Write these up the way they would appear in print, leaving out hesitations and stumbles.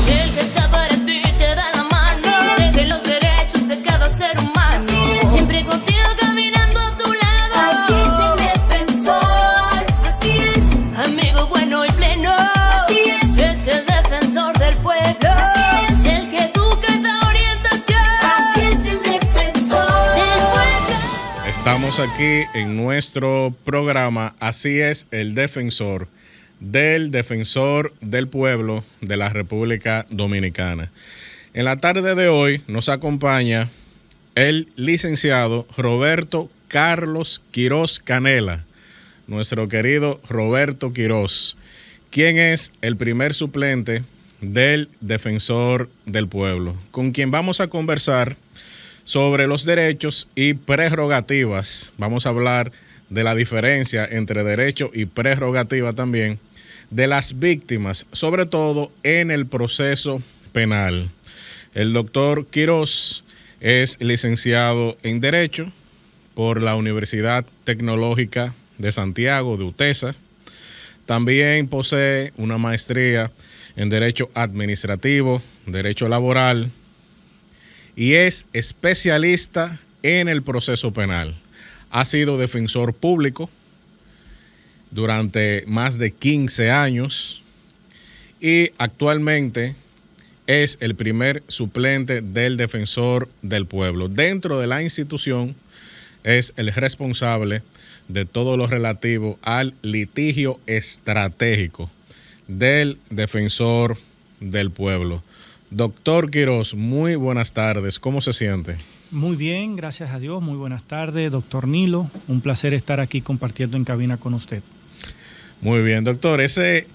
El que está para ti te da la mano, defiende los derechos de cada ser humano. Siempre contigo caminando a tu lado. Así es el defensor, así es. Amigo bueno y pleno, Así es el defensor del pueblo. Así es. El que educa y da orientación. Así es el defensor Del pueblo. Estamos aquí en nuestro programa, así es, el defensor del pueblo de la República Dominicana. En la tarde de hoy nos acompaña el licenciado Roberto Carlos Quiroz Canela, nuestro querido Roberto Quiroz, quien es el primer suplente del defensor del pueblo, con quien vamos a conversar sobre los derechos y prerrogativas. Vamos a hablar de la diferencia entre derecho y prerrogativa también, de las víctimas, sobre todo en el proceso penal. El doctor Quiroz es licenciado en Derecho por la Universidad Tecnológica de Santiago, de UTESA. También posee una maestría en Derecho Administrativo, Derecho Laboral, y es especialista en el proceso penal. Ha sido defensor público durante más de 15 años y actualmente es el primer suplente del defensor del pueblo. Dentro de la institución es el responsable de todo lo relativo al litigio estratégico del defensor del pueblo. Doctor Quiroz, muy buenas tardes. ¿Cómo se siente? Muy bien, gracias a Dios. Muy buenas tardes, doctor Nilo. Un placer estar aquí compartiendo en cabina con usted. Muy bien, doctor. Ese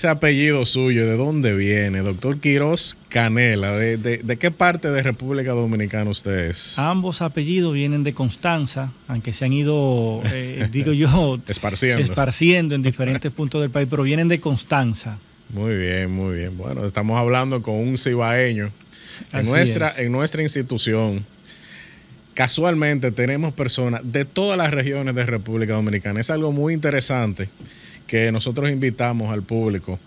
apellido suyo, ¿de dónde viene? Doctor Quiroz Canela, ¿de qué parte de República Dominicana usted es? Ambos apellidos vienen de Constanza, aunque se han ido, digo yo, esparciendo en diferentes puntos del país, pero vienen de Constanza. Muy bien, muy bien. Bueno, estamos hablando con un cibaeño. En nuestra institución, casualmente tenemos personas de todas las regiones de República Dominicana. Es algo muy interesante que nosotros invitamos al público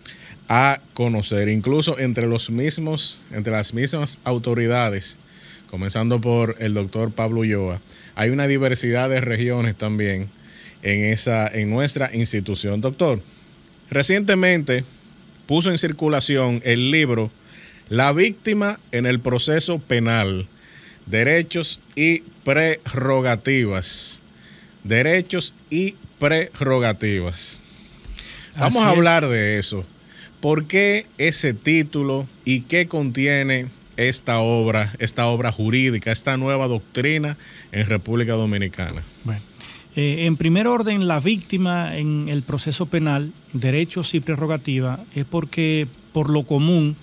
a conocer, incluso entre las mismas autoridades, comenzando por el doctor Pablo Ulloa. Hay una diversidad de regiones también en nuestra institución. Doctor, recientemente puso en circulación el libro La víctima en el proceso penal, derechos y prerrogativas. Derechos y prerrogativas. Vamos a hablar de eso. ¿Por qué ese título y qué contiene esta obra jurídica, esta nueva doctrina en República Dominicana? Bueno. En primer orden, la víctima en el proceso penal, derechos y prerrogativas, es porque por lo común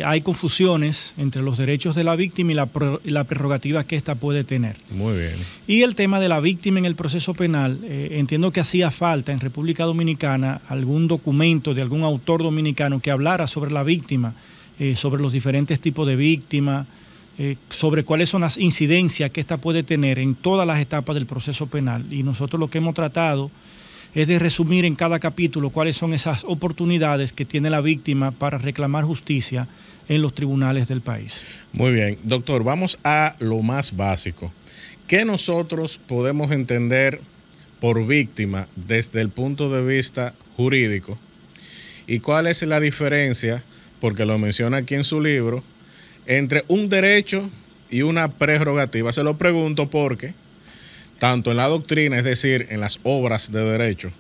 hay confusiones entre los derechos de la víctima y la prerrogativa que ésta puede tener. Muy bien. Y el tema de la víctima en el proceso penal, entiendo que hacía falta en República Dominicana algún documento de algún autor dominicano que hablara sobre la víctima, sobre los diferentes tipos de víctimas, sobre cuáles son las incidencias que ésta puede tener en todas las etapas del proceso penal. Y nosotros lo que hemos tratado es de resumir en cada capítulo cuáles son esas oportunidades que tiene la víctima para reclamar justicia en los tribunales del país. Muy bien, doctor, vamos a lo más básico. ¿Qué nosotros podemos entender por víctima desde el punto de vista jurídico? ¿Y cuál es la diferencia, porque lo menciona aquí en su libro, entre un derecho y una prerrogativa? Se lo pregunto porque tanto en la doctrina, es decir, en las obras de derecho,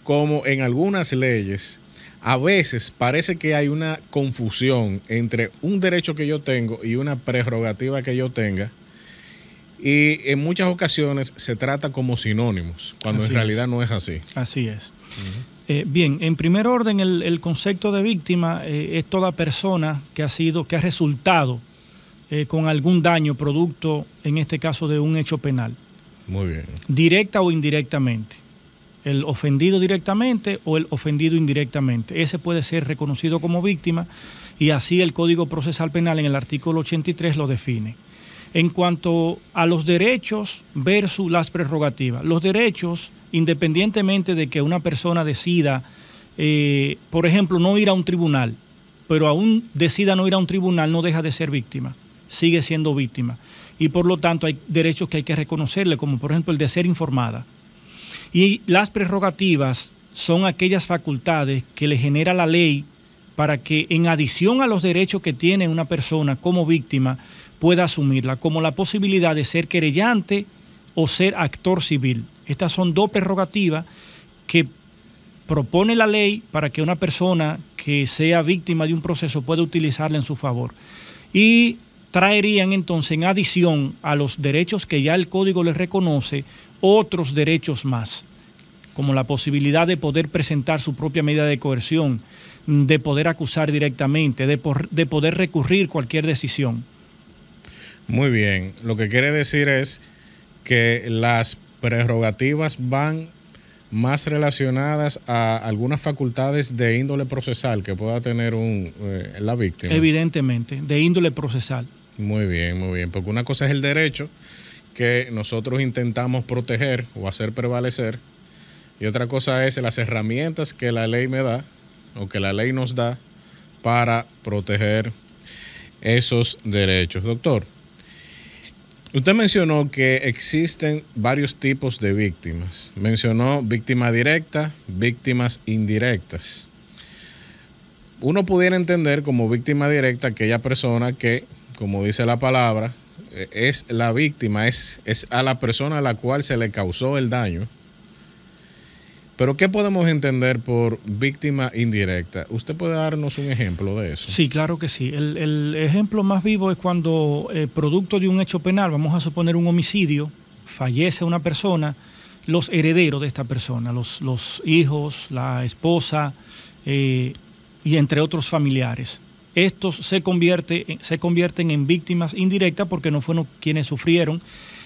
como en algunas leyes, a veces parece que hay una confusión entre un derecho que yo tengo y una prerrogativa que yo tenga, y en muchas ocasiones se trata como sinónimos, cuando en realidad no es así. Así es. Bien, en primer orden, el concepto de víctima es toda persona que ha resultado con algún daño producto, en este caso, de un hecho penal. Muy bien. Directa o indirectamente. El ofendido directamente o el ofendido indirectamente. Ese puede ser reconocido como víctima y así el Código Procesal Penal en el artículo 83 lo define. En cuanto a los derechos versus las prerrogativas. Los derechos, independientemente de que una persona decida, por ejemplo, no ir a un tribunal, pero aún decida no ir a un tribunal, no deja de ser víctima, sigue siendo víctima. Y por lo tanto hay derechos que hay que reconocerle, como por ejemplo el de ser informada. Y las prerrogativas son aquellas facultades que le genera la ley para que, en adición a los derechos que tiene una persona como víctima, pueda asumirla, como la posibilidad de ser querellante o ser actor civil. Estas son dos prerrogativas que propone la ley para que una persona que sea víctima de un proceso pueda utilizarla en su favor. Y traerían entonces, en adición a los derechos que ya el Código les reconoce, otros derechos más, como la posibilidad de poder presentar su propia medida de coerción, de poder acusar directamente, de poder recurrir cualquier decisión. Muy bien, lo que quiere decir es que las prerrogativas van más relacionadas a algunas facultades de índole procesal que pueda tener la víctima. Evidentemente, de índole procesal. Muy bien, porque una cosa es el derecho que nosotros intentamos proteger o hacer prevalecer, y otra cosa es las herramientas que la ley me da o que la ley nos da para proteger esos derechos. Doctor, usted mencionó que existen varios tipos de víctimas. Mencionó víctima directa, víctimas indirectas. Uno pudiera entender como víctima directa aquella persona que, como dice la palabra, es la víctima, es a la persona a la cual se le causó el daño. Pero ¿qué podemos entender por víctima indirecta? ¿Usted puede darnos un ejemplo de eso? Sí, claro que sí. El ejemplo más vivo es cuando, producto de un hecho penal, vamos a suponer un homicidio, fallece una persona, los herederos de esta persona, los hijos, la esposa y entre otros familiares. Estos se convierten en víctimas indirectas porque no fueron quienes sufrieron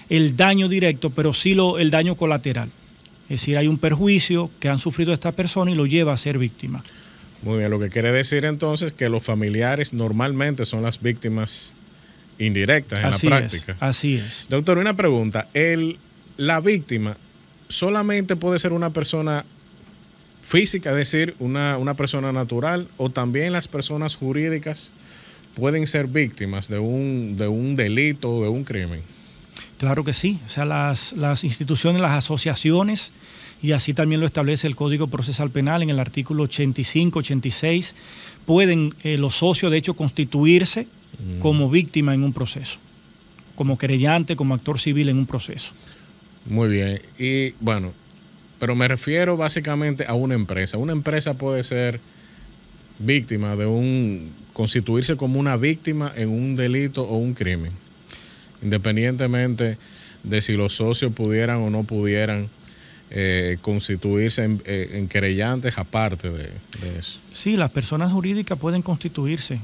el daño directo, pero sí el daño colateral. Es decir, hay un perjuicio que han sufrido esta persona y lo lleva a ser víctima. Muy bien, lo que quiere decir entonces que los familiares normalmente son las víctimas indirectas en la práctica. Así es. Doctor, una pregunta. ¿La víctima solamente puede ser una persona física, es decir, una persona natural, o también las personas jurídicas pueden ser víctimas de un delito o de un crimen? Claro que sí, o sea, las instituciones, las asociaciones, y así también lo establece el Código Procesal Penal en el artículo 85, 86, pueden los socios de hecho constituirse como víctima en un proceso, como querellante, como actor civil en un proceso. Muy bien, y bueno, pero me refiero básicamente a una empresa. Una empresa puede ser víctima constituirse como una víctima en un delito o un crimen, independientemente de si los socios pudieran o no pudieran constituirse en querellantes aparte de eso. Sí, las personas jurídicas pueden constituirse,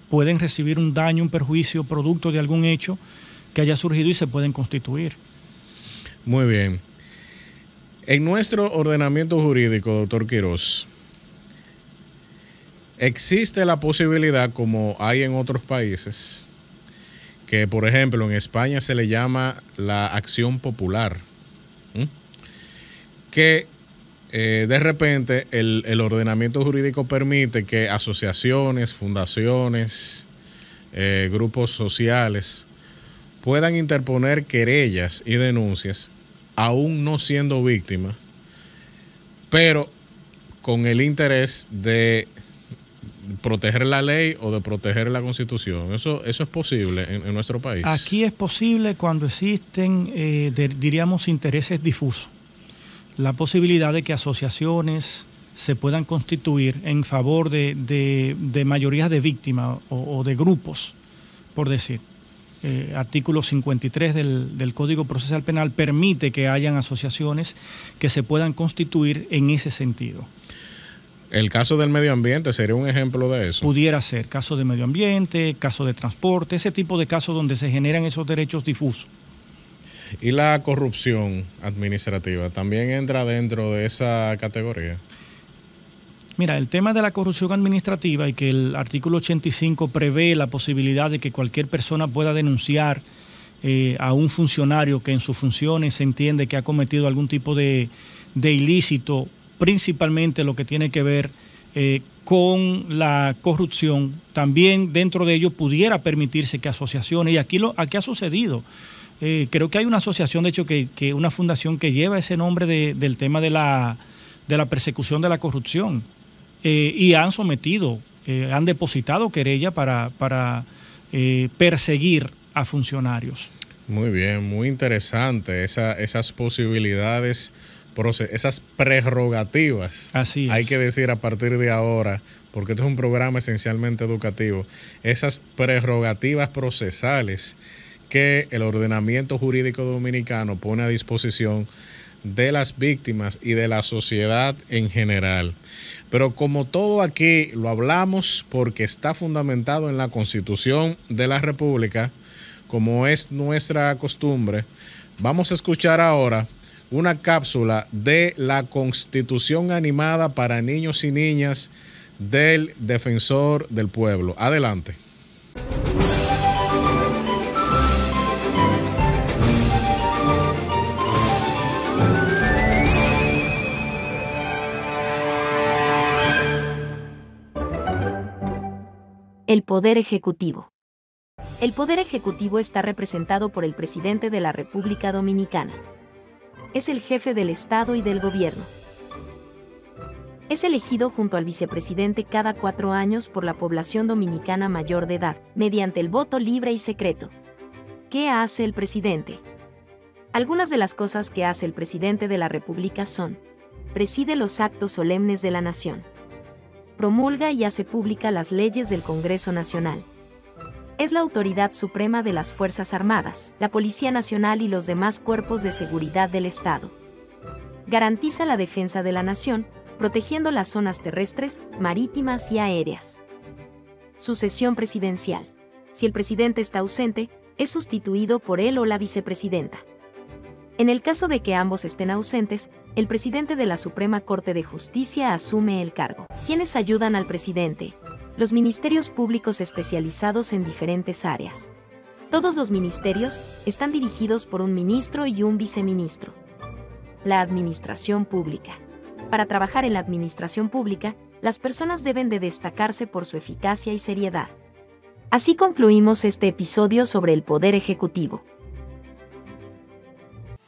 pueden recibir un daño, un perjuicio producto de algún hecho que haya surgido y se pueden constituir. Muy bien. En nuestro ordenamiento jurídico, doctor Quirós, existe la posibilidad, como hay en otros países, que por ejemplo en España se le llama la acción popular, que de repente el ordenamiento jurídico permite que asociaciones, fundaciones, grupos sociales puedan interponer querellas y denuncias aún no siendo víctimas, pero con el interés de proteger la ley o de proteger la Constitución. ¿Eso es posible en nuestro país? Aquí es posible cuando existen, diríamos, intereses difusos. La posibilidad de que asociaciones se puedan constituir en favor de mayorías de víctimas o de grupos, por decir. Artículo 53 del Código Procesal Penal permite que hayan asociaciones que se puedan constituir en ese sentido. ¿El caso del medio ambiente sería un ejemplo de eso? Pudiera ser caso de medio ambiente, caso de transporte, ese tipo de casos donde se generan esos derechos difusos. ¿Y la corrupción administrativa también entra dentro de esa categoría? Mira, el tema de la corrupción administrativa y que el artículo 85 prevé la posibilidad de que cualquier persona pueda denunciar a un funcionario que en sus funciones se entiende que ha cometido algún tipo de ilícito, principalmente lo que tiene que ver con la corrupción, también dentro de ello pudiera permitirse que asociaciones, y aquí ha sucedido. Creo que hay una asociación, de hecho, que una fundación que lleva ese nombre del tema de la persecución de la corrupción, y han sometido, han depositado querella para perseguir a funcionarios. Muy bien, muy interesante esas posibilidades, esas prerrogativas. Así es. Hay que decir a partir de ahora, porque este es un programa esencialmente educativo, esas prerrogativas procesales que el ordenamiento jurídico dominicano pone a disposición de las víctimas y de la sociedad en general. Pero como todo aquí lo hablamos porque está fundamentado en la Constitución de la República, como es nuestra costumbre, vamos a escuchar ahora una cápsula de la Constitución animada para niños y niñas del Defensor del Pueblo. Adelante. El Poder Ejecutivo. El Poder Ejecutivo está representado por el Presidente de la República Dominicana. Es el jefe del Estado y del Gobierno. Es elegido junto al Vicepresidente cada 4 años por la población dominicana mayor de edad, mediante el voto libre y secreto. ¿Qué hace el Presidente? Algunas de las cosas que hace el Presidente de la República son: preside los actos solemnes de la Nación. Promulga y hace pública las leyes del Congreso Nacional. Es la autoridad suprema de las Fuerzas Armadas, la Policía Nacional y los demás cuerpos de seguridad del Estado. Garantiza la defensa de la nación, protegiendo las zonas terrestres, marítimas y aéreas. Sucesión presidencial. Si el presidente está ausente, es sustituido por él o la vicepresidenta. En el caso de que ambos estén ausentes, el presidente de la Suprema Corte de Justicia asume el cargo. ¿Quiénes ayudan al presidente? Los ministerios públicos especializados en diferentes áreas. Todos los ministerios están dirigidos por un ministro y un viceministro. La administración pública. Para trabajar en la administración pública, las personas deben de destacarse por su eficacia y seriedad. Así concluimos este episodio sobre el Poder Ejecutivo.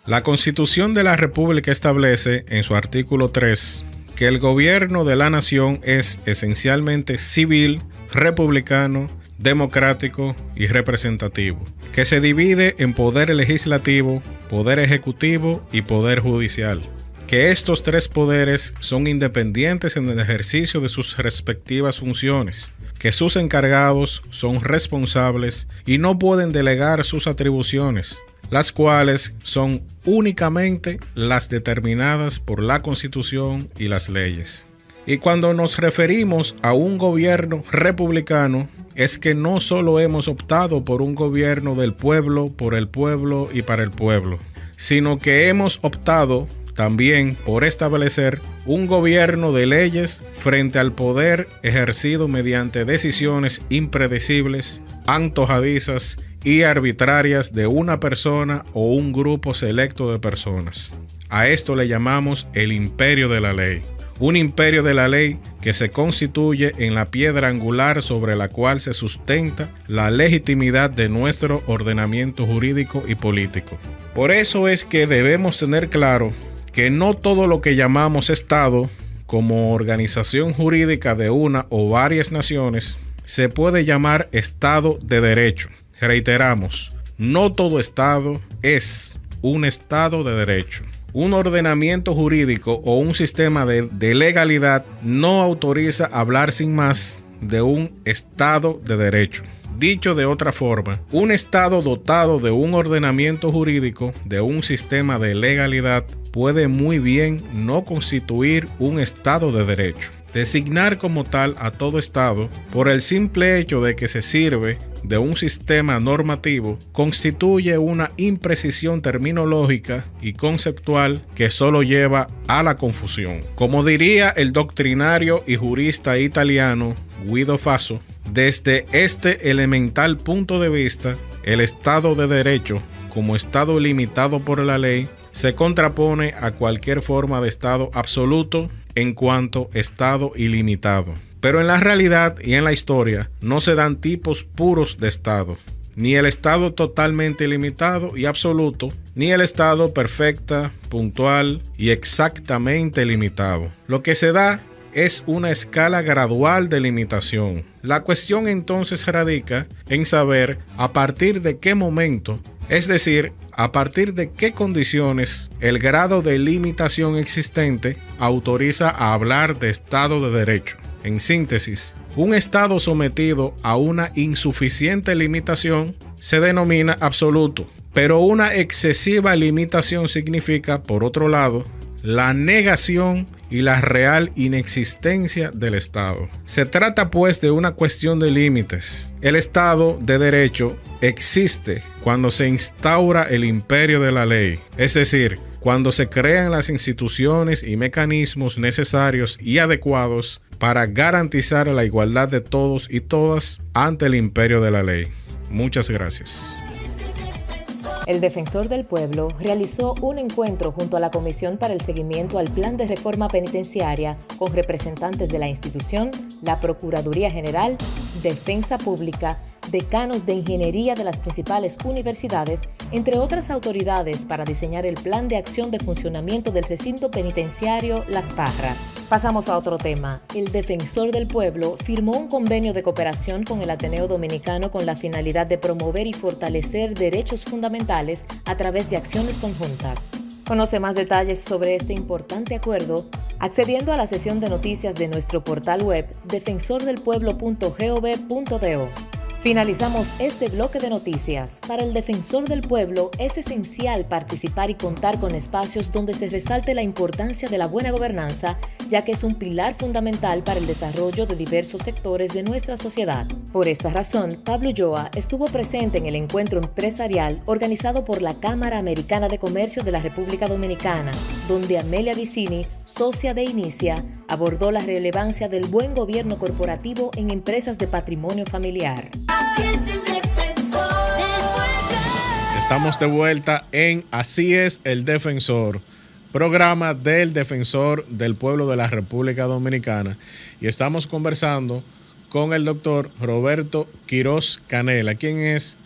La Constitución de la República establece en su artículo 3 que el gobierno de la nación es esencialmente civil, republicano, democrático y representativo, que se divide en poder legislativo, poder ejecutivo y poder judicial, que estos 3 poderes son independientes en el ejercicio de sus respectivas funciones, que sus encargados son responsables y no pueden delegar sus atribuciones, las cuales son únicamente las determinadas por la Constitución y las leyes. Y cuando nos referimos a un gobierno republicano, es que no solo hemos optado por un gobierno del pueblo, por el pueblo y para el pueblo, sino que hemos optado también por establecer un gobierno de leyes frente al poder ejercido mediante decisiones impredecibles, antojadizas y arbitrarias de una persona o un grupo selecto de personas. A esto le llamamos el imperio de la ley. Un imperio de la ley que se constituye en la piedra angular sobre la cual se sustenta la legitimidad de nuestro ordenamiento jurídico y político. Por eso es que debemos tener claro que no todo lo que llamamos Estado, como organización jurídica de una o varias naciones, se puede llamar Estado de Derecho. Reiteramos, no todo Estado es un Estado de Derecho. Un ordenamiento jurídico o un sistema de legalidad no autoriza hablar sin más de un Estado de Derecho. Dicho de otra forma, un Estado dotado de un ordenamiento jurídico, de un sistema de legalidad, puede muy bien no constituir un Estado de Derecho. Designar como tal a todo Estado, por el simple hecho de que se sirve de un sistema normativo, constituye una imprecisión terminológica y conceptual que solo lleva a la confusión. Como diría el doctrinario y jurista italiano Guido Faso, desde este elemental punto de vista, el Estado de Derecho, como Estado limitado por la ley, se contrapone a cualquier forma de Estado absoluto en cuanto Estado ilimitado. Pero en la realidad y en la historia no se dan tipos puros de Estado. Ni el Estado totalmente ilimitado y absoluto, ni el Estado perfecta, puntual y exactamente limitado. Lo que se da es una escala gradual de limitación. La cuestión entonces radica en saber a partir de qué momento, es decir, a partir de qué condiciones el grado de limitación existente autoriza a hablar de Estado de Derecho. En síntesis, un Estado sometido a una insuficiente limitación se denomina absoluto, pero una excesiva limitación significa, por otro lado, la negación y la real inexistencia del Estado. Se trata pues de una cuestión de límites. El Estado de Derecho existe cuando se instaura el imperio de la ley, es decir, cuando se crean las instituciones y mecanismos necesarios y adecuados para garantizar la igualdad de todos y todas ante el imperio de la ley. Muchas gracias. El Defensor del Pueblo realizó un encuentro junto a la Comisión para el Seguimiento al Plan de Reforma Penitenciaria con representantes de la institución, la Procuraduría General, Defensa Pública, decanos de ingeniería de las principales universidades, entre otras autoridades, para diseñar el plan de acción de funcionamiento del recinto penitenciario Las Parras. Pasamos a otro tema. El Defensor del Pueblo firmó un convenio de cooperación con el Ateneo Dominicano con la finalidad de promover y fortalecer derechos fundamentales a través de acciones conjuntas. Conoce más detalles sobre este importante acuerdo accediendo a la sección de noticias de nuestro portal web defensordelpueblo.gov.do. Finalizamos este bloque de noticias. Para el Defensor del Pueblo es esencial participar y contar con espacios donde se resalte la importancia de la buena gobernanza, ya que es un pilar fundamental para el desarrollo de diversos sectores de nuestra sociedad. Por esta razón, Pablo Ulloa estuvo presente en el encuentro empresarial organizado por la Cámara Americana de Comercio de la República Dominicana, donde Amelia Vicini, socia de Inicia, abordó la relevancia del buen gobierno corporativo en empresas de patrimonio familiar. Así es el defensor del pueblo. Estamos de vuelta en Así es el Defensor, programa del Defensor del Pueblo de la República Dominicana, y estamos conversando con el doctor Roberto Quirós Canela, quien es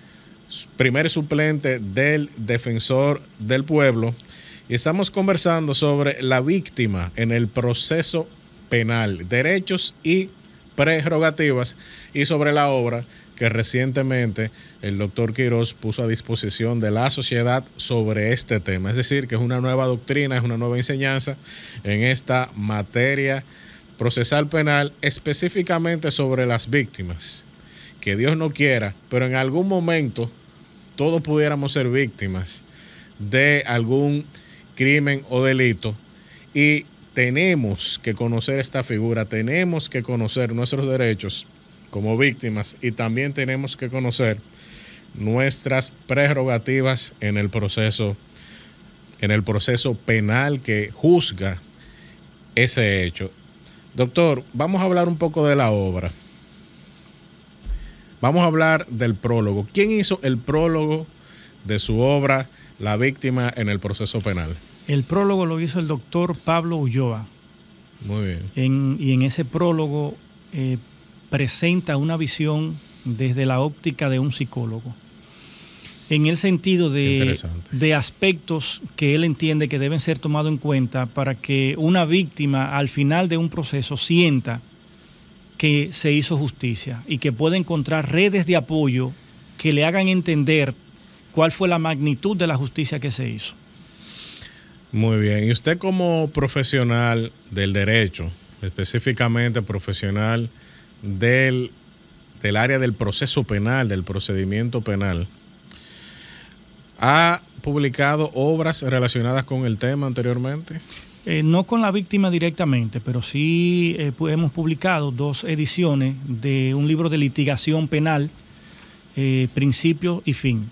primer suplente del Defensor del Pueblo, y estamos conversando sobre la víctima en el proceso penal, derechos y prerrogativas, y sobre la obra que recientemente el doctor Quirós puso a disposición de la sociedad sobre este tema. Es decir, que es una nueva doctrina, es una nueva enseñanza en esta materia procesal penal, específicamente sobre las víctimas. Que Dios no quiera, pero en algún momento todos pudiéramos ser víctimas de algún crimen o delito, y tenemos que conocer esta figura, tenemos que conocer nuestros derechos como víctimas, y también tenemos que conocer nuestras prerrogativas en el proceso penal que juzga ese hecho. Doctor, vamos a hablar un poco de la obra. Vamos a hablar del prólogo. ¿Quién hizo el prólogo de su obra, La víctima en el proceso penal? El prólogo lo hizo el doctor Pablo Ulloa. Muy bien. Y en ese prólogo presenta una visión desde la óptica de un psicólogo, en el sentido de aspectos que él entiende que deben ser tomados en cuenta para que una víctima al final de un proceso sienta que se hizo justicia y que pueda encontrar redes de apoyo que le hagan entender cuál fue la magnitud de la justicia que se hizo. Muy bien. Y usted, como profesional del derecho, específicamente profesional del área del proceso penal, del procedimiento penal, ¿ha publicado obras relacionadas con el tema anteriormente? No con la víctima directamente, pero sí hemos publicado 2 ediciones de un libro de litigación penal, principio y fin,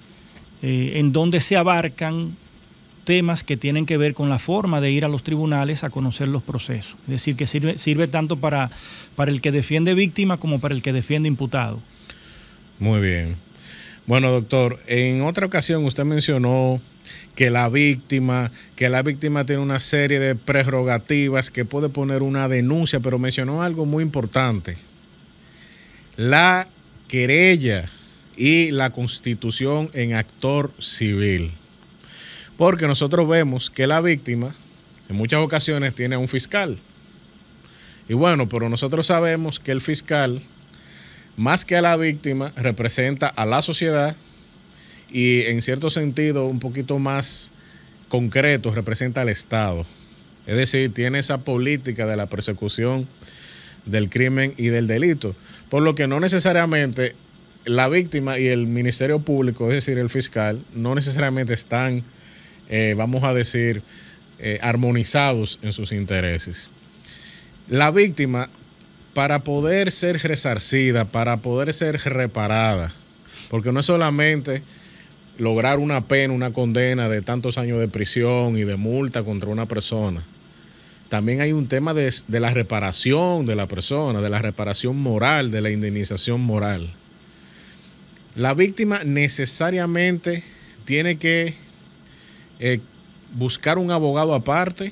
en donde se abarcan temas que tienen que ver con la forma de ir a los tribunales a conocer los procesos. Es decir, que sirve tanto para el que defiende víctima como para el que defiende imputado. Muy bien. Bueno, doctor, en otra ocasión usted mencionó que la víctima tiene una serie de prerrogativas, que puede poner una denuncia, pero mencionó algo muy importante: la querella y la constitución en actor civil. Porque nosotros vemos que la víctima en muchas ocasiones tiene a un fiscal. Y bueno, pero nosotros sabemos que el fiscal, más que a la víctima, representa a la sociedad y en cierto sentido un poquito más concreto representa al Estado. Es decir, tiene esa política de la persecución del crimen y del delito, por lo que no necesariamente la víctima y el Ministerio Público, es decir, el fiscal, no necesariamente están, vamos a decir, armonizados en sus intereses. La víctima, para poder ser resarcida, para poder ser reparada, porque no es solamente lograr una pena, una condena de tantos años de prisión y de multa contra una persona, también hay un tema de la reparación de la persona, de la reparación moral, de la indemnización moral. La víctima necesariamente tiene que buscar un abogado aparte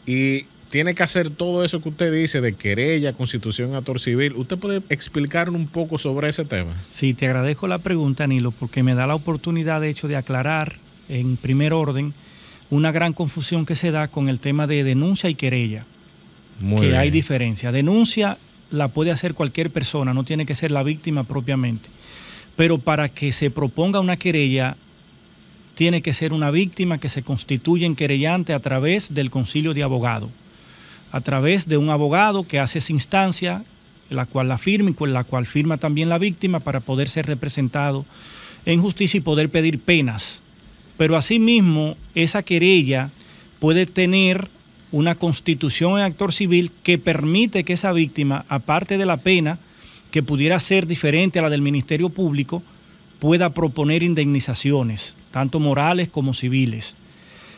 y tiene que hacer todo eso que usted dice de querella, constitución, actor civil. ¿Usted puede explicarnos un poco sobre ese tema? Sí, te agradezco la pregunta, Nilo, porque me da la oportunidad, de hecho, de aclarar en primer orden una gran confusión que se da con el tema de denuncia y querella. Muy que bien. Hay diferencia. Denuncia la puede hacer cualquier persona, no tiene que ser la víctima propiamente. Pero para que se proponga una querella, tiene que ser una víctima que se constituye en querellante a través del concilio de abogados, a través de un abogado que hace esa instancia, la cual la firma y con la cual firma también la víctima para poder ser representado en justicia y poder pedir penas. Pero asimismo, esa querella puede tener una constitución en actor civil que permite que esa víctima, aparte de la pena, que pudiera ser diferente a la del Ministerio Público, pueda proponer indemnizaciones, tanto morales como civiles.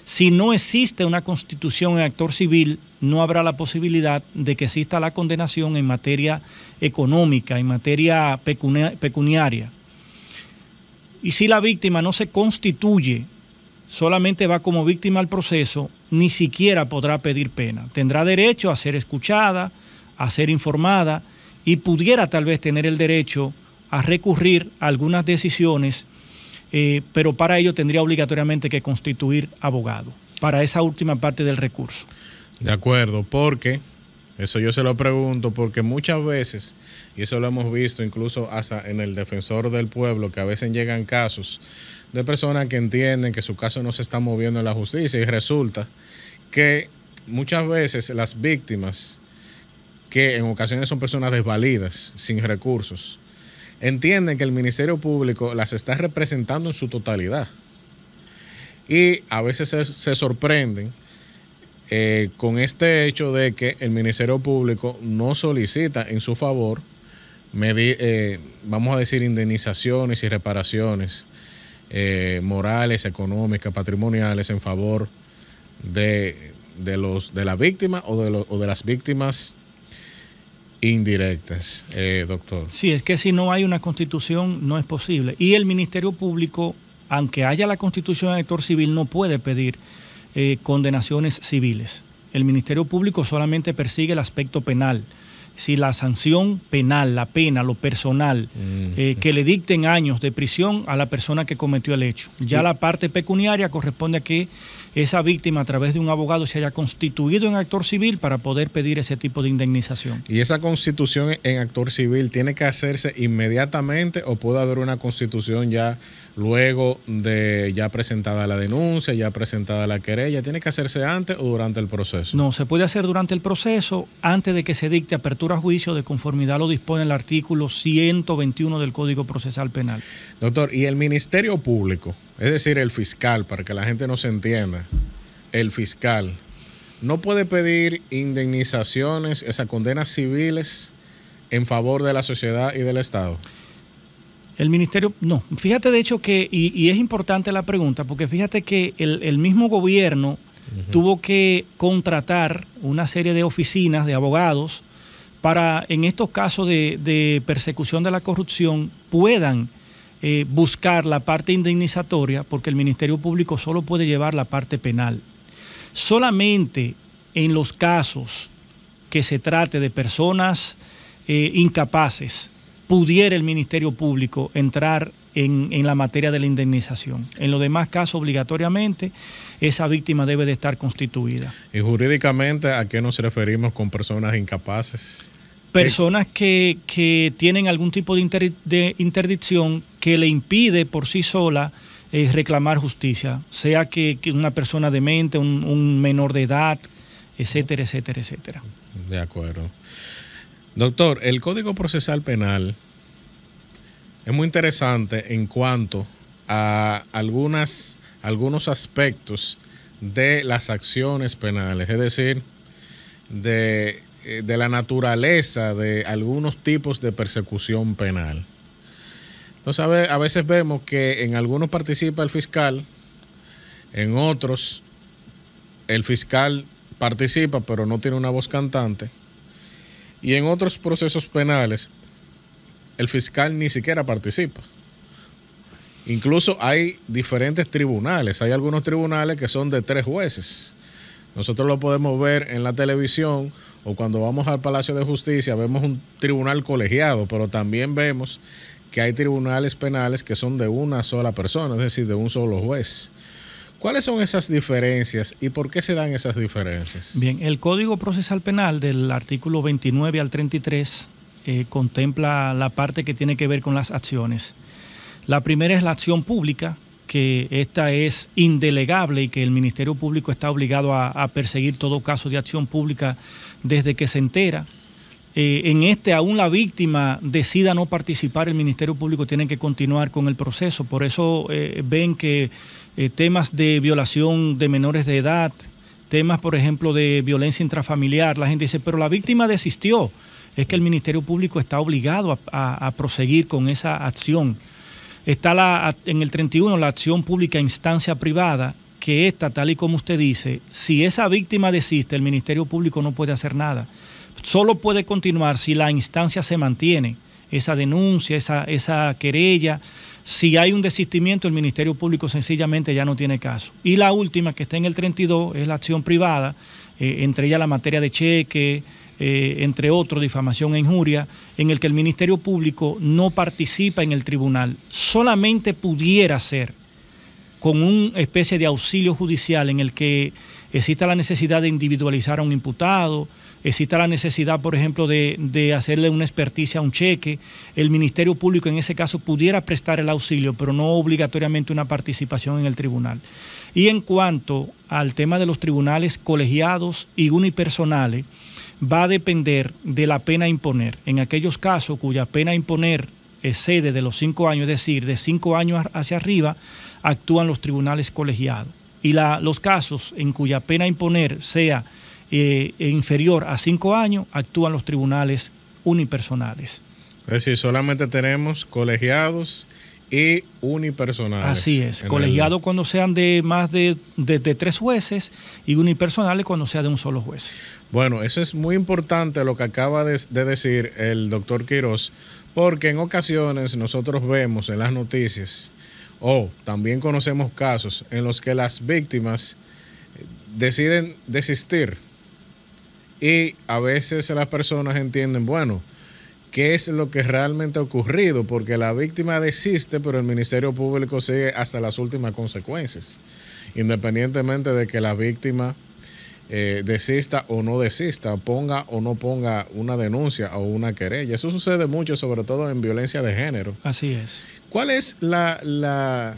Si no existe una constitución en actor civil, no habrá la posibilidad de que exista la condenación en materia económica, en materia pecuniaria. Y si la víctima no se constituye, solamente va como víctima al proceso, ni siquiera podrá pedir pena. Tendrá derecho a ser escuchada, a ser informada y pudiera tal vez tener el derecho a recurrir a algunas decisiones, pero para ello tendría obligatoriamente que constituir abogado, para esa última parte del recurso. De acuerdo, porque, eso yo se lo pregunto, porque muchas veces, y eso lo hemos visto incluso hasta en el Defensor del Pueblo, que a veces llegan casos de personas que entienden que su caso no se está moviendo en la justicia y resulta que muchas veces las víctimas, que en ocasiones son personas desvalidas, sin recursos, entienden que el Ministerio Público las está representando en su totalidad. Y a veces se sorprenden con este hecho de que el Ministerio Público no solicita en su favor, vamos a decir, indemnizaciones y reparaciones morales, económicas, patrimoniales en favor de la víctima o de las víctimas indirectas, doctor. Sí, es que si no hay una constitución no es posible. Y el Ministerio Público, aunque haya la constitución de actor civil, no puede pedir condenaciones civiles. El Ministerio Público solamente persigue el aspecto penal. Si la sanción penal, la pena, lo personal, que le dicten años de prisión a la persona que cometió el hecho. Ya la parte pecuniaria corresponde a que esa víctima, a través de un abogado, se haya constituido en actor civil para poder pedir ese tipo de indemnización. ¿Y esa constitución en actor civil tiene que hacerse inmediatamente o puede haber una constitución ya luego de ya presentada la denuncia, ya presentada la querella? ¿Tiene que hacerse antes o durante el proceso? No, se puede hacer durante el proceso, antes de que se dicte apertura a juicio, de conformidad lo dispone el artículo 121 del Código Procesal Penal. Doctor, ¿y el Ministerio Público, es decir, el fiscal, para que la gente no se entienda, el fiscal no puede pedir indemnizaciones, esas condenas civiles en favor de la sociedad y del Estado? El Ministerio, no. Fíjate de hecho que, y es importante la pregunta, porque fíjate que el mismo gobierno tuvo que contratar una serie de oficinas de abogados para, en estos casos de persecución de la corrupción, puedan buscar la parte indemnizatoria, porque el Ministerio Público solo puede llevar la parte penal. Solamente en los casos que se trate de personas incapaces, pudiera el Ministerio Público entrar en la materia de la indemnización. En los demás casos, obligatoriamente, esa víctima debe de estar constituida. ¿Y jurídicamente a qué nos referimos con personas incapaces? Personas que tienen algún tipo de interdicción que le impide por sí sola reclamar justicia, sea que una persona demente, un menor de edad, etcétera, etcétera, etcétera. De acuerdo. Doctor, el Código Procesal Penal es muy interesante en cuanto a algunos aspectos de las acciones penales, es decir, de la naturaleza de algunos tipos de persecución penal. Entonces, a veces vemos que en algunos participa el fiscal, en otros el fiscal participa pero no tiene una voz cantante, y en otros procesos penales el fiscal ni siquiera participa. Incluso hay diferentes tribunales, hay algunos tribunales que son de 3 jueces. Nosotros lo podemos ver en la televisión o cuando vamos al Palacio de Justicia vemos un tribunal colegiado, pero también vemos que hay tribunales penales que son de una sola persona, es decir, de un solo juez. ¿Cuáles son esas diferencias y por qué se dan esas diferencias? Bien, el Código Procesal Penal del artículo 29 al 33 contempla la parte que tiene que ver con las acciones. La primera es la acción pública, que esta es indelegable y que el Ministerio Público está obligado a perseguir todo caso de acción pública desde que se entera. Aún la víctima decida no participar, el Ministerio Público tiene que continuar con el proceso. Por eso ven que temas de violación de menores de edad, temas, por ejemplo, de violencia intrafamiliar, la gente dice, pero la víctima desistió. Es que el Ministerio Público está obligado a proseguir con esa acción. Está en el 31 la acción pública a instancia privada, que esta, tal y como usted dice, si esa víctima desiste, el Ministerio Público no puede hacer nada. Solo puede continuar si la instancia se mantiene, esa denuncia, esa querella. Si hay un desistimiento, el Ministerio Público sencillamente ya no tiene caso. Y la última, que está en el 32, es la acción privada, entre ellas la materia de cheque, entre otros, difamación e injuria, en el que el Ministerio Público no participa en el tribunal. Solamente pudiera ser con una especie de auxilio judicial en el que exista la necesidad de individualizar a un imputado, exista la necesidad, por ejemplo, de hacerle una experticia a un cheque. El Ministerio Público en ese caso pudiera prestar el auxilio, pero no obligatoriamente una participación en el tribunal. Y en cuanto al tema de los tribunales colegiados y unipersonales, va a depender de la pena a imponer. En aquellos casos cuya pena a imponer excede de los 5 años, es decir, de 5 años hacia arriba, actúan los tribunales colegiados. Y los casos en cuya pena a imponer sea inferior a 5 años, actúan los tribunales unipersonales. Es decir, solamente tenemos colegiados y unipersonales. Así es, colegiados cuando sean de más de 3 jueces y unipersonales cuando sea de un solo juez. Bueno, eso es muy importante lo que acaba de decir el doctor Quirós, porque en ocasiones nosotros vemos en las noticias o también conocemos casos en los que las víctimas deciden desistir y a veces las personas entienden, bueno, ¿qué es lo que realmente ha ocurrido? Porque la víctima desiste, pero el Ministerio Público sigue hasta las últimas consecuencias, independientemente de que la víctima desista o no desista, ponga o no ponga una denuncia o una querella. Eso sucede mucho, sobre todo en violencia de género. Así es. ¿Cuál es la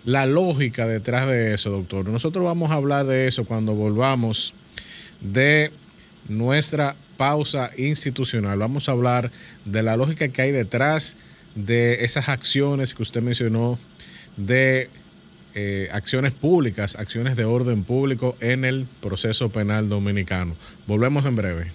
lógica detrás de eso, doctor? Nosotros vamos a hablar de eso cuando volvamos de nuestra pausa institucional. Vamos a hablar de la lógica que hay detrás de esas acciones que usted mencionó, de acciones públicas, acciones de orden público en el proceso penal dominicano. Volvemos en breve.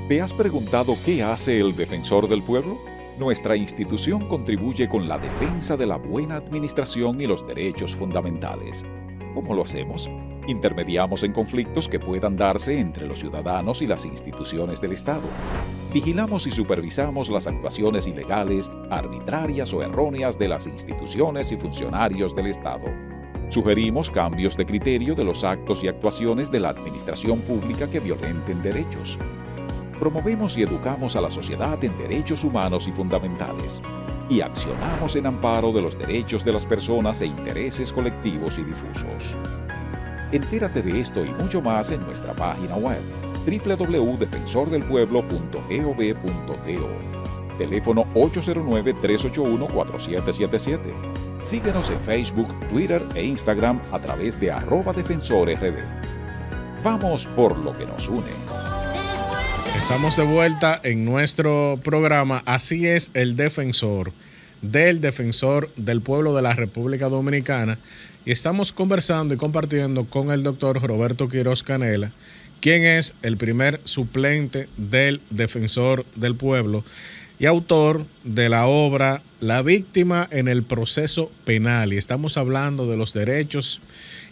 ¿Te has preguntado qué hace el Defensor del Pueblo? Nuestra institución contribuye con la defensa de la buena administración y los derechos fundamentales. ¿Cómo lo hacemos? Intermediamos en conflictos que puedan darse entre los ciudadanos y las instituciones del Estado. Vigilamos y supervisamos las actuaciones ilegales arbitrarias o erróneas de las instituciones y funcionarios del Estado. Sugerimos cambios de criterio de los actos y actuaciones de la administración pública que violenten derechos. Promovemos y educamos a la sociedad en derechos humanos y fundamentales y accionamos en amparo de los derechos de las personas e intereses colectivos y difusos. Entérate de esto y mucho más en nuestra página web www.defensordelpueblo.gov.do. Teléfono 809-381-4777. Síguenos en Facebook, Twitter e Instagram a través de @defensorrd. Vamos por lo que nos une. Estamos de vuelta en nuestro programa. Así es el defensor del pueblo de la República Dominicana. Y estamos conversando y compartiendo con el doctor Roberto Quirós Canela, quien es el primer suplente del defensor del pueblo y autor de la obra La víctima en el proceso penal. Y estamos hablando de los derechos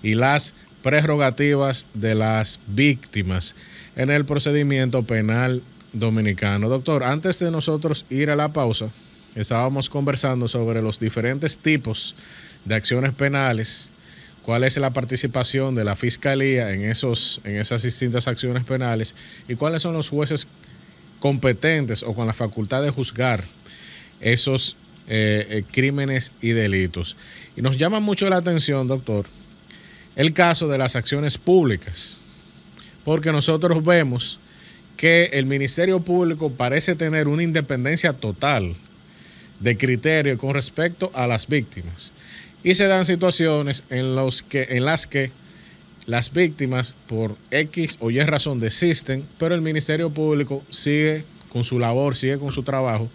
y las prerrogativas de las víctimas en el procedimiento penal dominicano. Doctor, antes de nosotros ir a la pausa, estábamos conversando sobre los diferentes tipos de acciones penales, cuál es la participación de la Fiscalía en esas distintas acciones penales y cuáles son los jueces competentes o con la facultad de juzgar esos crímenes y delitos. Y nos llama mucho la atención, doctor, el caso de las acciones públicas, porque nosotros vemos que el Ministerio Público parece tener una independencia total de criterio con respecto a las víctimas. Y se dan situaciones en las que las víctimas por X o Y razón desisten, pero el Ministerio Público sigue con su labor, sigue con su trabajo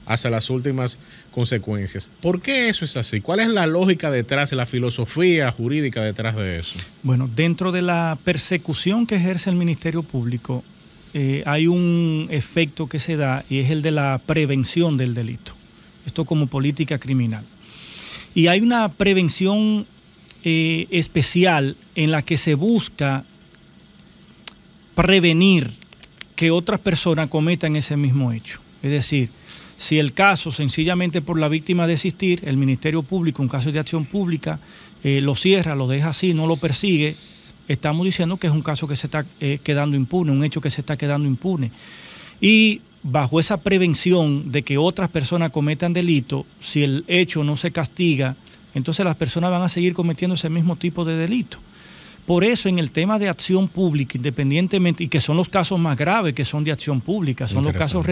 hasta las últimas consecuencias. ¿Por qué eso es así? ¿Cuál es la lógica detrás, la filosofía jurídica detrás de eso? Bueno, dentro de la persecución que ejerce el Ministerio Público, hay un efecto que se da y es el de la prevención del delito. Esto como política criminal. Y hay una prevención especial en la que se busca prevenir que otras personas cometan ese mismo hecho. Es decir, si el caso sencillamente por la víctima desistir, el Ministerio Público, un caso de acción pública, lo cierra, lo deja así, no lo persigue, estamos diciendo que es un caso que se está quedando impune, un hecho que se está quedando impune. Y bajo esa prevención de que otras personas cometan delito, si el hecho no se castiga, entonces las personas van a seguir cometiendo ese mismo tipo de delito. Por eso en el tema de acción pública, independientemente, y que son los casos más graves que son de acción pública, son los casos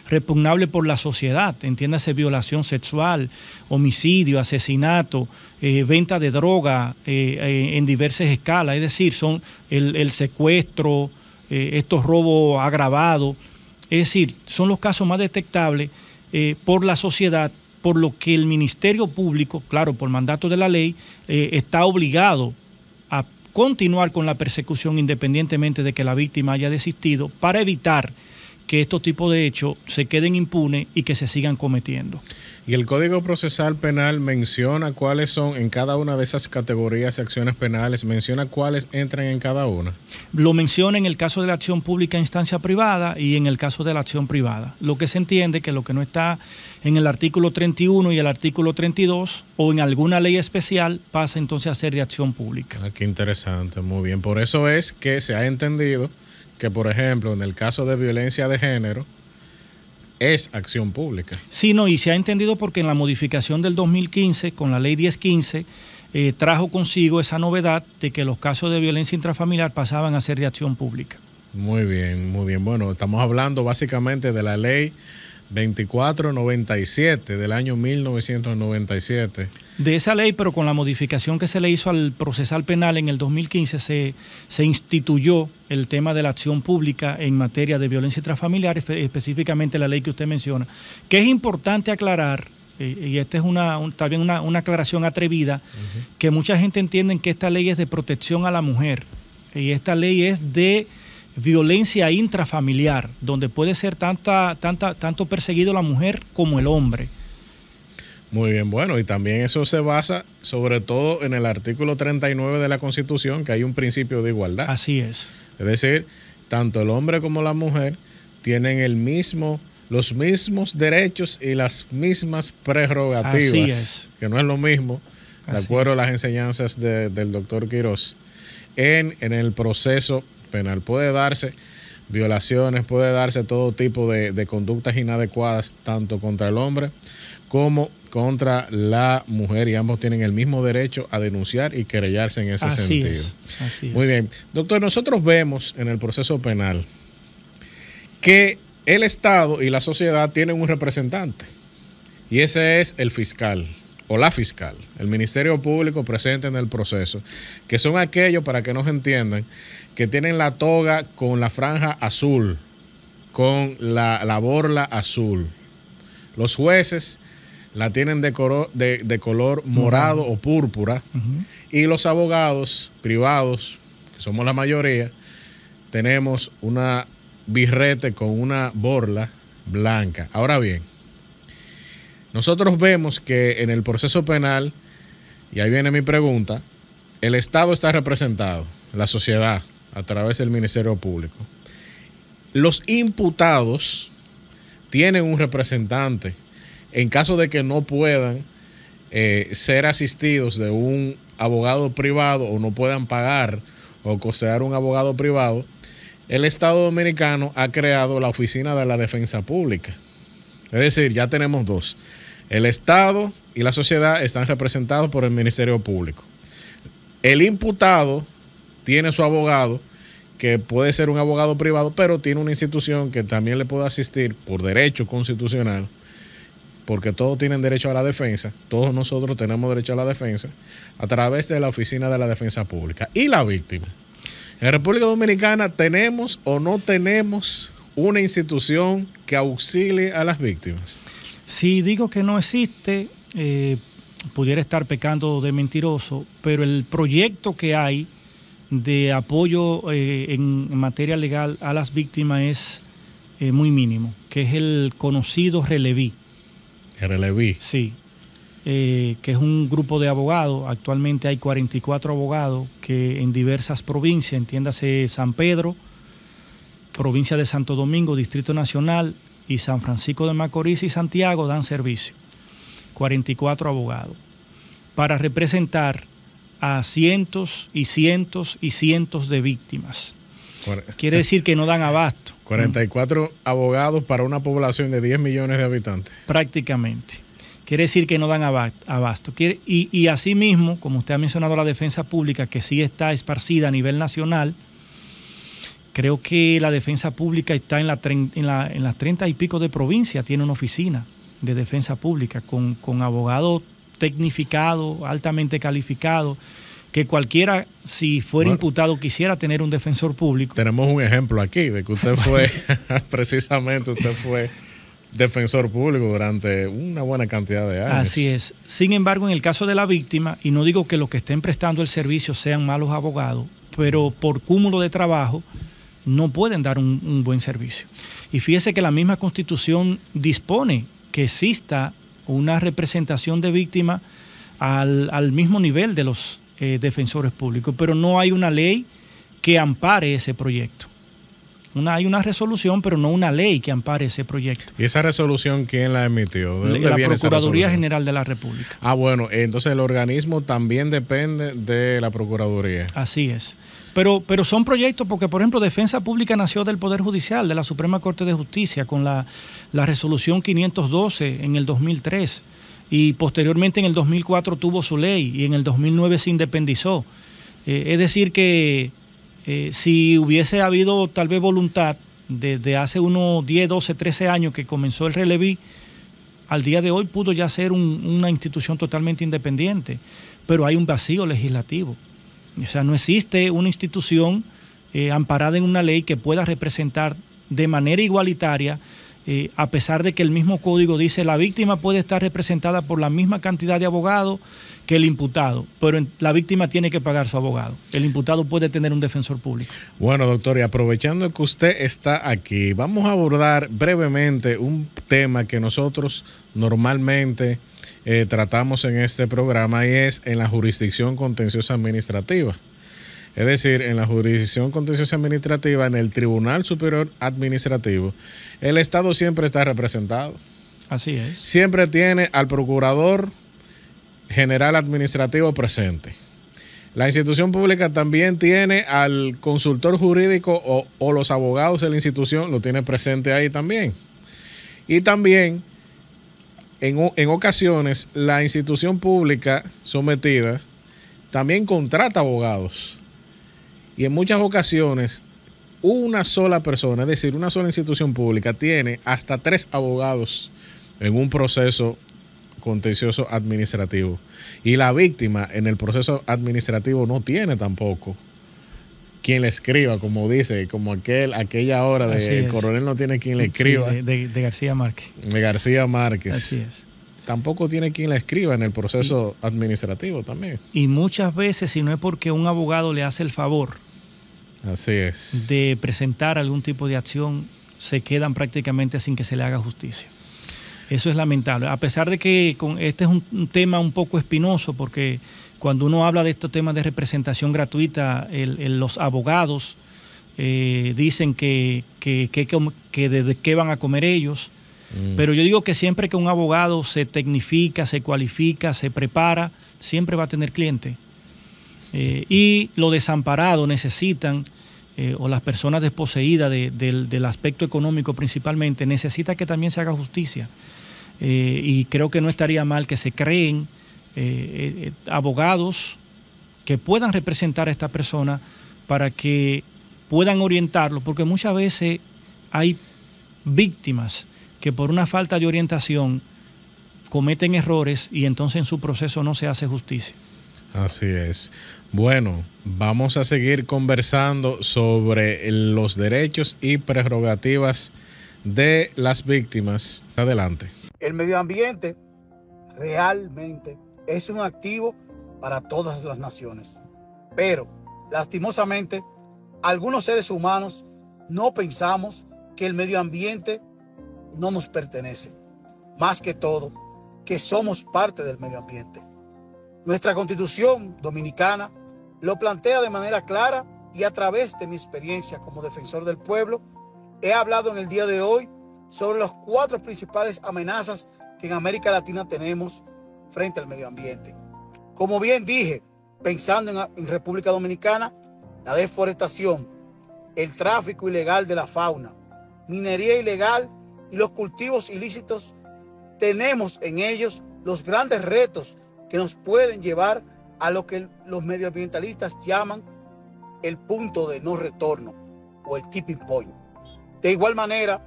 repugnables por la sociedad, entiéndase violación sexual, homicidio, asesinato, venta de droga en diversas escalas, es decir, son el secuestro, estos robos agravados, es decir, son los casos más detectables por la sociedad, por lo que el Ministerio Público, claro, por mandato de la ley, está obligado a continuar con la persecución independientemente de que la víctima haya desistido para evitar que estos tipos de hechos se queden impunes y que se sigan cometiendo. ¿Y el Código Procesal Penal menciona cuáles son en cada una de esas categorías de acciones penales? ¿Menciona cuáles entran en cada una? Lo menciona en el caso de la acción pública a instancia privada y en el caso de la acción privada. Lo que se entiende que lo que no está en el artículo 31 y el artículo 32 o en alguna ley especial pasa entonces a ser de acción pública. Ah, qué interesante, muy bien. Por eso es que se ha entendido que, por ejemplo, en el caso de violencia de género, es acción pública. Sí, no, y se ha entendido porque en la modificación del 2015, con la ley 1015, trajo consigo esa novedad de que los casos de violencia intrafamiliar pasaban a ser de acción pública. Muy bien, muy bien. Bueno, estamos hablando básicamente de la ley 2497 del año 1997. De esa ley, pero con la modificación que se le hizo al procesal penal en el 2015, se instituyó el tema de la acción pública en materia de violencia intrafamiliar, específicamente la ley que usted menciona, que es importante aclarar, y esta es también una aclaración atrevida, que mucha gente entiende que esta ley es de protección a la mujer, y esta ley es de violencia intrafamiliar, donde puede ser tanto perseguido la mujer como el hombre. Muy bien, bueno, y también eso se basa sobre todo en el artículo 39 de la Constitución, que hay un principio de igualdad. Así es. Es decir, tanto el hombre como la mujer tienen el mismo los mismos derechos y las mismas prerrogativas, Así es. que no es lo mismo, de Así acuerdo es. a las enseñanzas del doctor Quirós, en el proceso penal. Puede darse violaciones, puede darse todo tipo de conductas inadecuadas, tanto contra el hombre como contra la mujer, y ambos tienen el mismo derecho a denunciar y querellarse en ese Así sentido. así Muy es. bien. Doctor, nosotros vemos en el proceso penal que el Estado y la sociedad tienen un representante, y ese es el fiscal o la fiscal, el Ministerio Público presente en el proceso, que son aquellos, para que nos entiendan, que tienen la toga con la franja azul, con la borla azul. Los jueces la tienen de color morado o púrpura, Ujú. y los abogados privados, que somos la mayoría, tenemos una birrete con una borla blanca. Ahora bien, nosotros vemos que en el proceso penal, y ahí viene mi pregunta, el Estado está representado, la sociedad, a través del Ministerio Público. Los imputados tienen un representante en caso de que no puedan ser asistidos de un abogado privado, o no puedan pagar o costear un abogado privado. El Estado Dominicano ha creado la Oficina de la Defensa Pública. Es decir, ya tenemos dos. El Estado y la sociedad están representados por el Ministerio Público. El imputado tiene su abogado, que puede ser un abogado privado, pero tiene una institución que también le puede asistir por derecho constitucional, porque todos tienen derecho a la defensa, todos nosotros tenemos derecho a la defensa, a través de la Oficina de la Defensa Pública. ¿Y la víctima? En República Dominicana, ¿tenemos o no tenemos una institución que auxilie a las víctimas? Si digo que no existe, pudiera estar pecando de mentiroso, pero el proyecto que hay de apoyo en materia legal a las víctimas es muy mínimo, que es el conocido Releví. Releví. Sí, que es un grupo de abogados. Actualmente hay 44 abogados que en diversas provincias, entiéndase San Pedro, provincia de Santo Domingo, Distrito Nacional, y San Francisco de Macorís y Santiago, dan servicio. 44 abogados para representar a cientos y cientos y cientos de víctimas. Quiere decir que no dan abasto. 44 abogados para una población de 10 millones de habitantes. Prácticamente. Quiere decir que no dan abasto. Y asimismo, como usted ha mencionado, la defensa pública, que sí está esparcida a nivel nacional, creo que la defensa pública está en las 30 y pico de provincias, tiene una oficina de defensa pública con abogados tecnificados, altamente calificados, que cualquiera, si fuera imputado, quisiera tener un defensor público. Tenemos un ejemplo aquí de que usted fue, precisamente usted fue defensor público durante una buena cantidad de años. Así es. Sin embargo, en el caso de la víctima, y no digo que los que estén prestando el servicio sean malos abogados, pero por cúmulo de trabajo no pueden dar un buen servicio. Y fíjese que la misma Constitución dispone que exista una representación de víctimas al mismo nivel de los defensores públicos, pero no hay una ley que ampare ese proyecto. Hay una resolución, pero no una ley que ampare ese proyecto. ¿Y esa resolución quién la emitió? ¿De dónde La viene esa Procuraduría resolución? General de la República. Ah, bueno, entonces el organismo también depende de la Procuraduría. Así es. Pero son proyectos porque, por ejemplo, Defensa Pública nació del Poder Judicial, de la Suprema Corte de Justicia, con la resolución 512 en el 2003. Y posteriormente en el 2004 tuvo su ley y en el 2009 se independizó. Es decir que si hubiese habido tal vez voluntad desde hace unos 10, 12, 13 años que comenzó el Releví, al día de hoy pudo ya ser una institución totalmente independiente, pero hay un vacío legislativo. O sea, no existe una institución amparada en una ley que pueda representar de manera igualitaria, a pesar de que el mismo código dice la víctima puede estar representada por la misma cantidad de abogados que el imputado, pero la víctima tiene que pagar su abogado. El imputado puede tener un defensor público. Bueno, doctor, y aprovechando que usted está aquí, vamos a abordar brevemente un tema que nosotros normalmente tratamos en este programa, y es en la jurisdicción contenciosa administrativa. Es decir, en la jurisdicción contenciosa administrativa, en el Tribunal Superior Administrativo, el Estado siempre está representado. Así es. Siempre tiene al Procurador General Administrativo presente. La institución pública también tiene al consultor jurídico o los abogados de la institución, lo tiene presente ahí también. Y también, en ocasiones, la institución pública sometida también contrata abogados. Y en muchas ocasiones, una sola persona, es decir, una sola institución pública, tiene hasta 3 abogados en un proceso contencioso administrativo. Y la víctima en el proceso administrativo no tiene tampoco quien le escriba, como dice, como aquella hora de el coronel no tiene quien le escriba. Sí, de García Márquez. De García Márquez. Así es. Tampoco tiene quien le escriba en el proceso administrativo también. Y muchas veces, si no es porque un abogado le hace el favor Así es. de presentar algún tipo de acción, se quedan prácticamente sin que se le haga justicia. Eso es lamentable. A pesar de que este es un tema un poco espinoso, porque cuando uno habla de estos temas de representación gratuita, los abogados dicen que de qué van a comer ellos. Pero yo digo que siempre que un abogado se tecnifica, se cualifica, se prepara, siempre va a tener cliente. Y los desamparados necesitan, o las personas desposeídas del aspecto económico principalmente, necesitan que también se haga justicia. Y creo que no estaría mal que se creen abogados que puedan representar a esta persona para que puedan orientarlo, porque muchas veces hay víctimas que por una falta de orientación cometen errores y entonces en su proceso no se hace justicia. Así es. Bueno, vamos a seguir conversando sobre los derechos y prerrogativas de las víctimas. Adelante. El medio ambiente realmente es un activo para todas las naciones, pero lastimosamente algunos seres humanos no pensamos que el medio ambiente no nos pertenece, más que todo que somos parte del medio ambiente. Nuestra Constitución dominicana lo plantea de manera clara y a través de mi experiencia como defensor del pueblo he hablado en el día de hoy sobre las 4 principales amenazas que en América Latina tenemos frente al medio ambiente. Como bien dije, pensando en República Dominicana, la deforestación, el tráfico ilegal de la fauna, minería ilegal y los cultivos ilícitos, tenemos en ellos los grandes retos que nos pueden llevar a lo que los medioambientalistas llaman el punto de no retorno o el tipping point. De igual manera,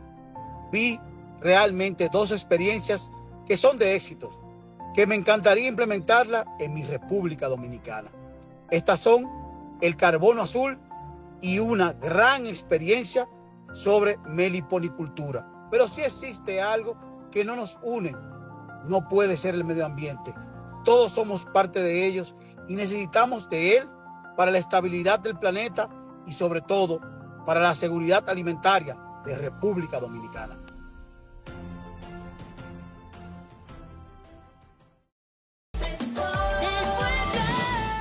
vi realmente 2 experiencias que son de éxitos, que me encantaría implementarla en mi República Dominicana. Estas son el carbono azul y una gran experiencia sobre meliponicultura. Pero sí existe algo que no nos une, no puede ser el medio ambiente. Todos somos parte de ellos y necesitamos de él para la estabilidad del planeta y sobre todo para la seguridad alimentaria de República Dominicana.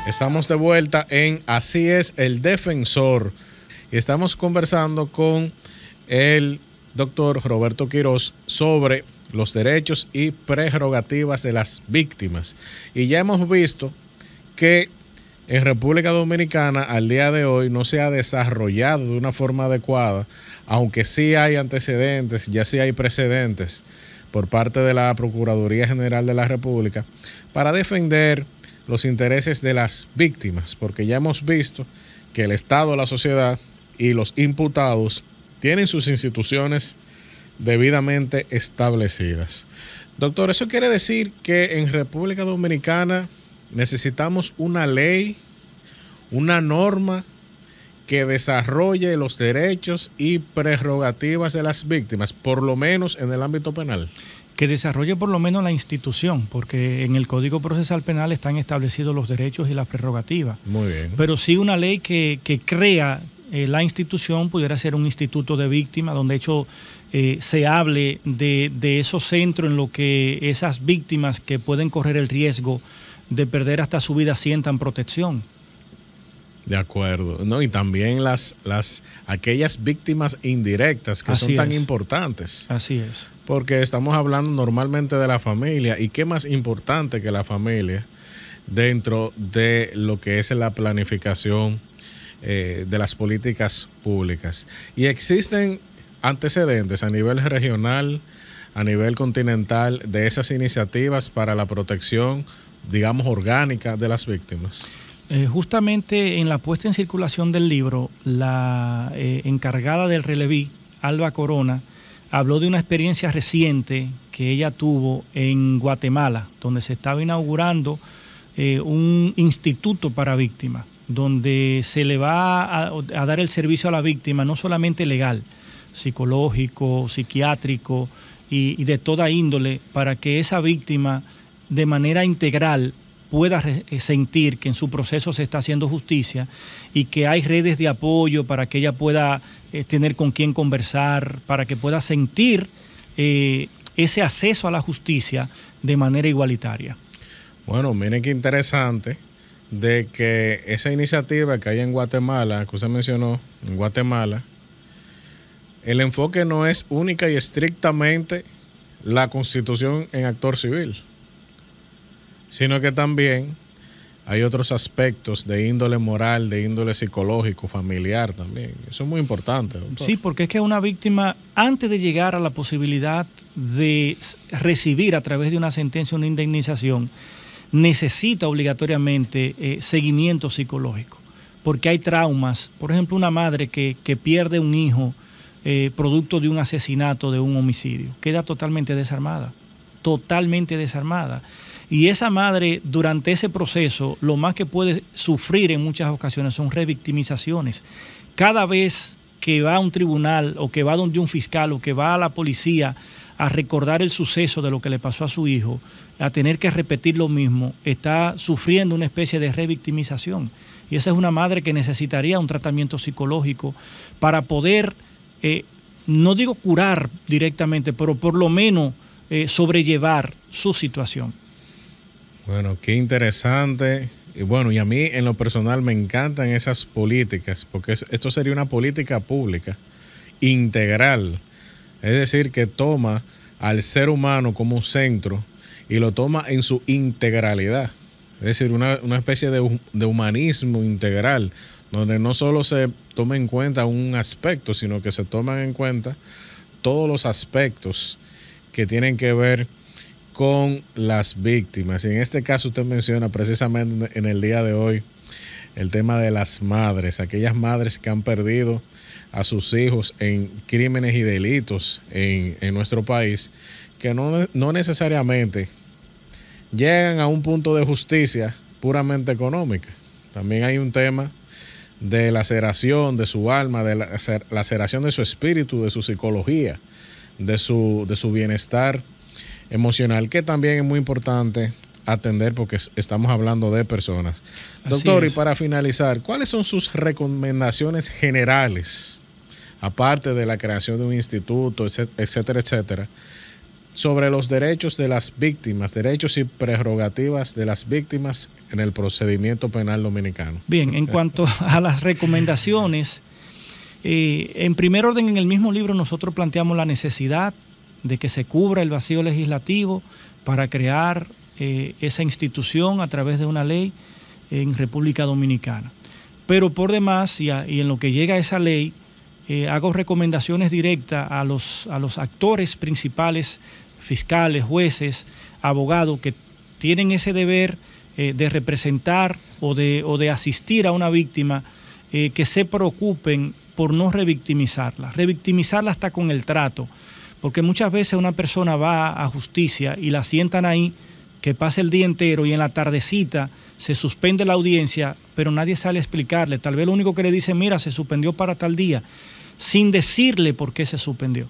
Estamos de vuelta en Así es el Defensor y estamos conversando con el doctor Roberto Quirós sobre los derechos y prerrogativas de las víctimas. Y ya hemos visto que en República Dominicana al día de hoy no se ha desarrollado de una forma adecuada, aunque sí hay antecedentes, ya sí hay precedentes por parte de la Procuraduría General de la República para defender los intereses de las víctimas, porque ya hemos visto que el Estado, la sociedad y los imputados tienen sus instituciones debidamente establecidas. Doctor, ¿eso quiere decir que en República Dominicana necesitamos una ley, una norma que desarrolle los derechos y prerrogativas de las víctimas, por lo menos en el ámbito penal? Que desarrolle por lo menos la institución, porque en el Código Procesal Penal están establecidos los derechos y las prerrogativas. Muy bien. Pero sí una ley que crea la institución, pudiera ser un instituto de víctimas, donde de hecho se hable de esos centros en lo que esas víctimas que pueden correr el riesgo de perder hasta su vida sientan protección. De acuerdo, ¿no? Y también aquellas víctimas indirectas que son tan importantes. Así es. Porque estamos hablando normalmente de la familia, y qué más importante que la familia dentro de lo que es la planificación de las políticas públicas. Y existen antecedentes a nivel regional, a nivel continental, de esas iniciativas para la protección, digamos, orgánica de las víctimas. Justamente en la puesta en circulación del libro, la encargada del Releví, Alba Corona, habló de una experiencia reciente que ella tuvo en Guatemala, donde se estaba inaugurando un instituto para víctimas, donde se le va a dar el servicio a la víctima, no solamente legal, psicológico, psiquiátrico y de toda índole, para que esa víctima de manera integral pueda sentir que en su proceso se está haciendo justicia y que hay redes de apoyo para que ella pueda tener con quién conversar, para que pueda sentir ese acceso a la justicia de manera igualitaria. Bueno, miren qué interesante de que esa iniciativa que hay en Guatemala, que usted mencionó, en Guatemala, el enfoque no es única y estrictamente la Constitución en actor civil, sino que también hay otros aspectos de índole moral, de índole psicológico, familiar también. Eso es muy importante, doctor. Sí, porque es que una víctima, antes de llegar a la posibilidad de recibir a través de una sentencia una indemnización, necesita obligatoriamente seguimiento psicológico, porque hay traumas. Por ejemplo, una madre que pierde un hijo producto de un asesinato, de un homicidio, queda totalmente desarmada. Y esa madre, durante ese proceso, lo más que puede sufrir en muchas ocasiones son revictimizaciones. Cada vez que va a un tribunal o que va donde un fiscal o que va a la policía a recordar el suceso de lo que le pasó a su hijo, a tener que repetir lo mismo, está sufriendo una especie de revictimización. Y esa es una madre que necesitaría un tratamiento psicológico para poder, no digo curar directamente, pero por lo menos sobrellevar su situación. Bueno, qué interesante. Y bueno, y a mí en lo personal me encantan esas políticas, porque esto sería una política pública integral. Es decir, que toma al ser humano como centro y lo toma en su integralidad. Es decir, una especie de humanismo integral, donde no solo se toma en cuenta un aspecto, sino que se toman en cuenta todos los aspectos que tienen que ver con las víctimas. Y en este caso usted menciona precisamente en el día de hoy el tema de las madres, aquellas madres que han perdido a sus hijos en crímenes y delitos en nuestro país, que no necesariamente llegan a un punto de justicia puramente económica. También hay un tema de laceración de su alma, de la laceración de su espíritu, de su psicología, de su bienestar emocional, que también es muy importante atender porque estamos hablando de personas. Doctor, y para finalizar, ¿cuáles son sus recomendaciones generales, aparte de la creación de un instituto, etcétera, etcétera, sobre los derechos de las víctimas, derechos y prerrogativas de las víctimas en el procedimiento penal dominicano? Bien, en cuanto a las recomendaciones, en primer orden, en el mismo libro nosotros planteamos la necesidad de que se cubra el vacío legislativo para crear esa institución a través de una ley en República Dominicana. Pero por demás, y en lo que llega a esa ley, hago recomendaciones directas a los actores principales, fiscales, jueces, abogados, que tienen ese deber de representar o de asistir a una víctima, que se preocupen por no revictimizarla. Revictimizarla hasta con el trato, porque muchas veces una persona va a justicia y la sientan ahí, que pasa el día entero y en la tardecita se suspende la audiencia, pero nadie sale a explicarle. Tal vez lo único que le dicen, mira, se suspendió para tal día, sin decirle por qué se suspendió.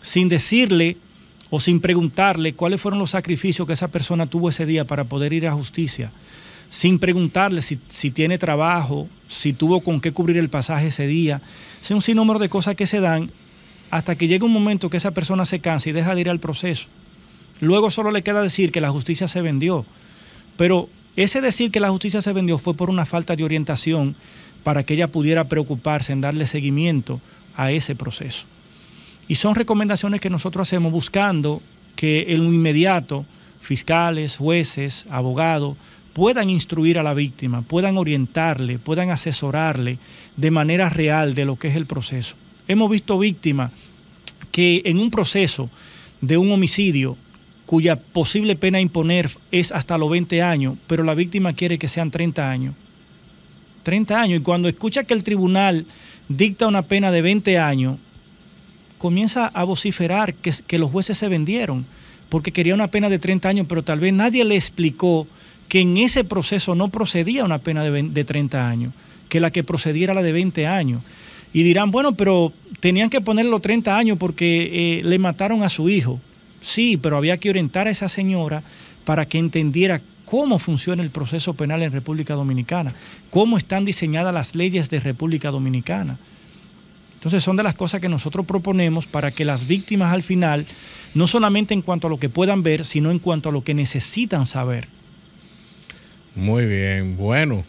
Sin decirle o sin preguntarle cuáles fueron los sacrificios que esa persona tuvo ese día para poder ir a justicia. Sin preguntarle si tiene trabajo, si tuvo con qué cubrir el pasaje ese día. Es un sinnúmero de cosas que se dan hasta que llega un momento que esa persona se cansa y deja de ir al proceso. Luego solo le queda decir que la justicia se vendió. Pero Ese decir que la justicia se vendió fue por una falta de orientación para que ella pudiera preocuparse en darle seguimiento a ese proceso. Y son recomendaciones que nosotros hacemos buscando que en lo inmediato fiscales, jueces, abogados puedan instruir a la víctima, puedan orientarle, puedan asesorarle de manera real de lo que es el proceso. Hemos visto víctimas que en un proceso de un homicidio cuya posible pena a imponer es hasta los 20 años, pero la víctima quiere que sean 30 años. 30 años, y cuando escucha que el tribunal dicta una pena de 20 años, comienza a vociferar que los jueces se vendieron, porque quería una pena de 30 años, pero tal vez nadie le explicó que en ese proceso no procedía una pena de 30 años, que la que procedía era la de 20 años. Y dirán, bueno, pero tenían que ponerle los 30 años porque le mataron a su hijo. Sí, pero había que orientar a esa señora para que entendiera cómo funciona el proceso penal en República Dominicana, cómo están diseñadas las leyes de República Dominicana. Entonces son de las cosas que nosotros proponemos para que las víctimas al final, no solamente en cuanto a lo que puedan ver, sino en cuanto a lo que necesitan saber. Muy bien, bueno,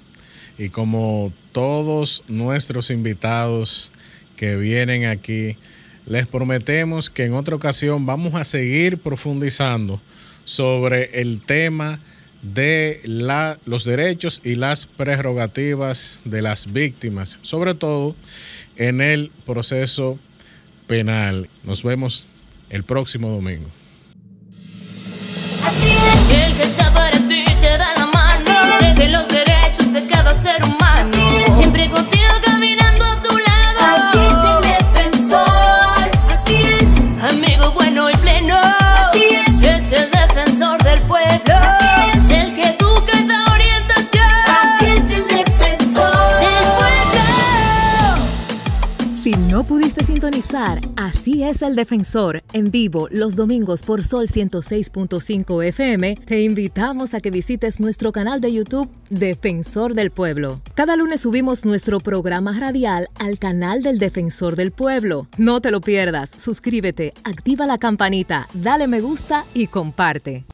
y como todos nuestros invitados que vienen aquí, les prometemos que en otra ocasión vamos a seguir profundizando sobre el tema de los derechos y las prerrogativas de las víctimas, sobre todo en el proceso penal. Nos vemos el próximo domingo. Así es. El que está para ti te da la mano, deje los derechos de cada ser humano, siempre contigo caminando a tu lado. Así es el defensor, así es, Amigo bueno y pleno, así es el defensor del pueblo, Así es. el que educa y da orientación, así es el defensor del pueblo. Si no pudiste sintonizar, Así es el Defensor, en vivo los domingos por Sol 106.5 FM, te invitamos a que visites nuestro canal de YouTube Defensor del Pueblo. Cada lunes subimos nuestro programa radial al canal del Defensor del Pueblo. No te lo pierdas, suscríbete, activa la campanita, dale me gusta y comparte.